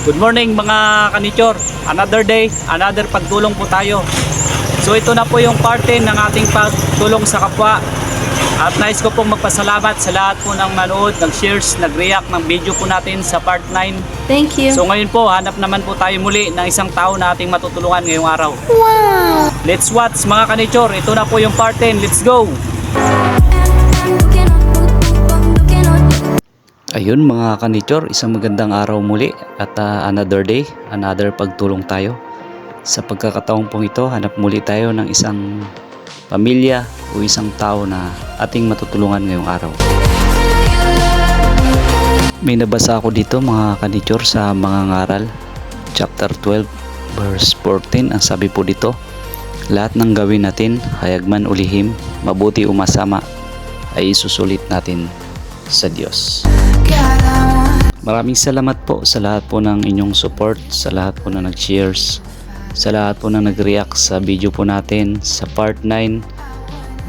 Good morning mga kanichor. Another day, another pagtulong po tayo. So ito na po yung parte ng ating pagtulong sa kapwa. At nais ko pong magpasalamat sa lahat po ng manood, nag-shares, nag-react ng video po natin sa part 9. Thank you. So ngayon po, hanap naman po tayo muli ng isang tao na ating matutulungan ngayong araw. Wow! Let's watch mga kanichor. Ito na po yung part 10. Let's go! Ayun mga kanichor, isang magandang araw muli at another day, another pagtulong tayo. Sa pagkakataong pong ito, hanap muli tayo ng isang pamilya o isang tao na ating matutulungan ngayong araw. May nabasa ako dito mga kanichor sa mga ngaral, chapter 12 verse 14. Ang sabi po dito, lahat ng gawin natin, hayag man o lihim, mabuti o masama, ay isusulit natin sa Diyos. Maraming salamat po sa lahat po ng inyong support, sa lahat po na nag-shares, sa lahat po na nag-react sa video po natin sa part 9.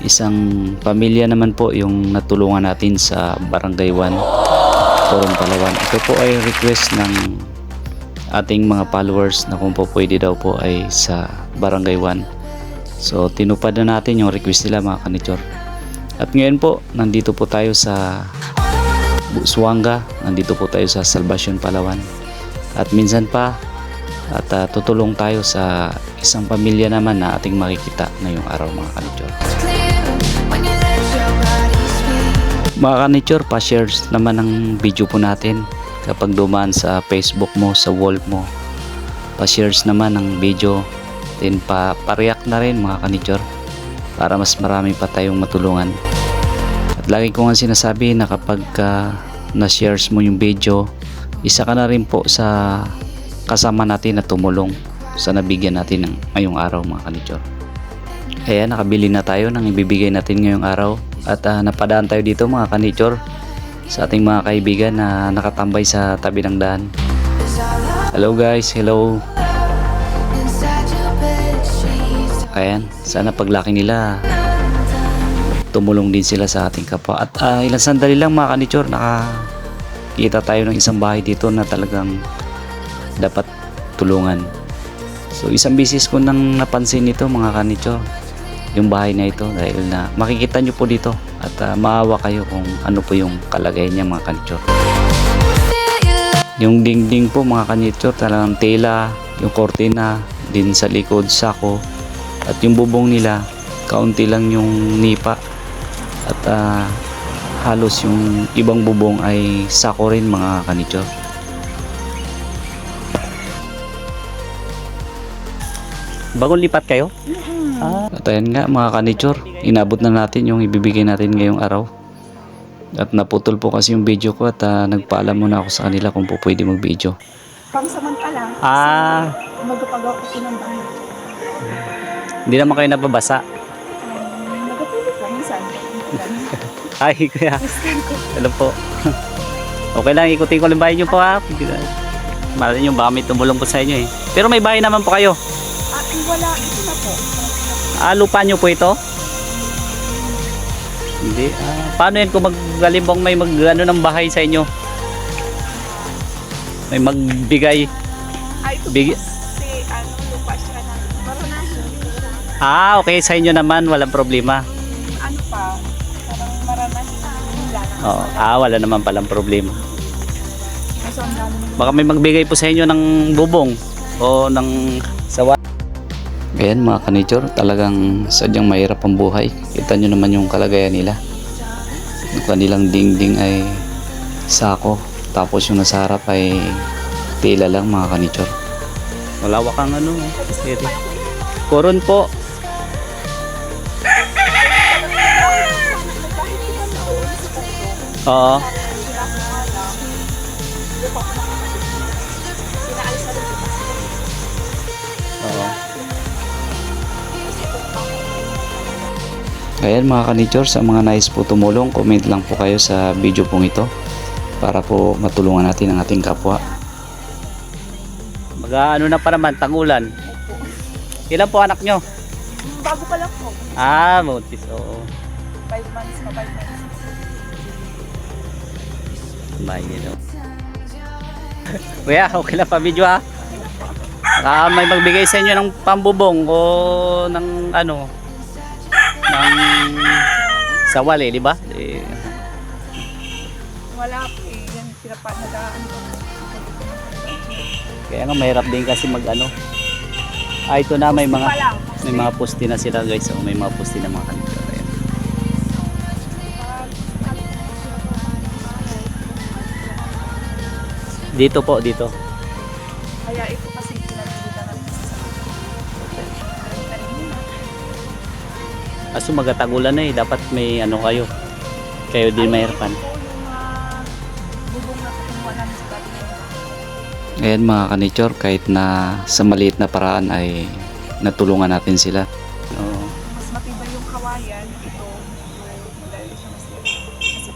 Isang pamilya naman po yung natulungan natin sa Barangay 1, Coron, Palawan. Ito po ay request ng ating mga followers na kung po pwede daw po ay sa Barangay 1. So tinupad na natin yung request nila mga kanichor. At ngayon po, nandito po tayo sa Busuanga, nandito po tayo sa Salvacion, Palawan. At minsan pa, at tutulong tayo sa isang pamilya naman na ating makikita ngayong araw mga kanichor. Mga kanichor, pa-share naman ng video po natin kapag dumaan sa Facebook mo, sa wall mo. Pa-share naman ng video, then pa-react na rin mga kanichor para mas marami pa tayong matulungan. At lagi ko nga sinasabi na kapag na-shares mo yung video, isa ka na rin po sa kasama natin na tumulong sa nabigyan natin ng ngayong araw mga kanichor. Kaya nakabili na tayo ng ibibigay natin ngayong araw at napadaan tayo dito mga kanichor sa ating mga kaibigan na nakatambay sa tabi ng daan. Hello guys, hello. Ayan, sana paglaki nila tumulong din sila sa ating kapwa. At ilang sandali lang mga kanichor, nakakita tayo ng isang bahay dito na talagang dapat tulungan. So isang bisis ko nang napansin ito mga kanichor, yung bahay na ito, dahil na makikita nyo po dito at maawa kayo kung ano po yung kalagayan niya mga kanichor. Yung dingding po mga kanichor, talagang tela, yung kortina din sa likod, sako, at yung bubong nila kaunti lang yung nipa at halos yung ibang bubong ay sako rin mga kanichor. Bagong lipat kayo? At ayan nga mga kanichor, inabot na natin yung ibibigay natin ngayong araw. At naputol po kasi yung video ko at nagpaalam muna ako sa kanila kung po pwede mag video. Pangsamantala, magpapagawa ko ng bahay. Hindi naman kayo nababasa. Nagpapagawa ko minsan. Ay kuya, alam po. Okay lang, ikutin ko lang bahay nyo po ha. Malay nyo baka may tumulong po sa inyo eh. Pero may bahay naman po kayo. Wala, ito na po. Lupa nyo po ito? Hindi. Paano yan kung magalimbang may ano ng bahay sa inyo? May magbigay. Ito Big... po si lupa siya na maranahin. Okay, sa inyo naman walang problema. Ano pa, parang maranahin nila. Oo. Wala naman palang problema. Kaso ang dami ng Baka may magbigay po sa inyo ng bubong o ng sawa. Ayan mga kanichor, talagang sadyang mahirap ang buhay. Kita nyo naman yung kalagayan nila. Yung kanilang dingding ay sako, tapos yung nasa harap ay tela lang mga kanichor. Malawak ang ano. Koron po. Oo. Oo. Ayan mga kanichor, sa mga nais po tumulong, comment lang po kayo sa video pong ito para po matulungan natin ang ating kapwa. Mag-ano na pa naman, tangulan. Ilan po anak nyo? bago pa lang po. Buntis, oo. 5 months pa, 5 months. Bahay nito. Kuya, okay lang pa video ha. May magbigay sa inyo ng pambubong o ng ano, ng sawali, di ba? Wala po eh. Yan, pinapadaan ko. Kaya nga mahirap din kasi mag ano. Ito na may mga poste na sila guys. So, may mga poste na mga kanito. Ayan. Dito po, dito. Kaya ito kasi pinagdita natin sa Kaso magatagulan na eh. Dapat may ano kayo. Kayo din mahirapan. Ito yung bubong na kumuha namin sa gabi. Ayan mga kanitsor, kahit na sa maliit na paraan ay natulungan natin sila. Oo. Mas matibay yung kawayan. Ito, madali siya mas kasi